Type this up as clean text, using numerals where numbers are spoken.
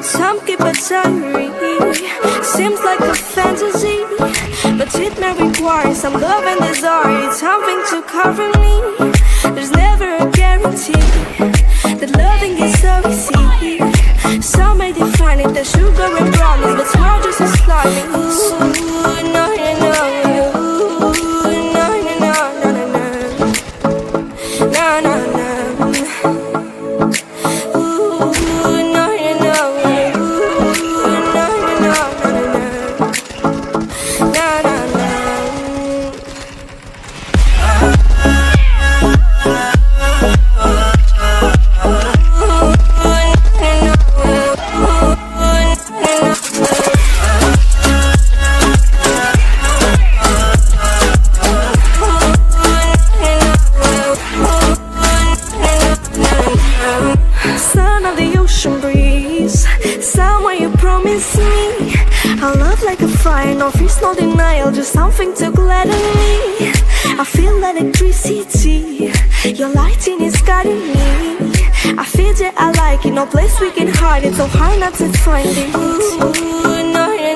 Some keep a diary. Seems like a fantasy, but it may require some love and desire. It's something to cover me. There's never a guarantee that loving is so easy. Some may define it as sugar and brownies, but smile just as slightly. Ooh, no, no, no. Ooh, no, no, no, no, no, no. No, no, no. Son of the ocean breeze, somewhere you promise me a love like a fire, no fears, no denial, just something to gladden me. I feel electricity, your lighting is guiding me. I feel that I like it, no place we can hide it, so hard not to find it. Ooh, no, no, no.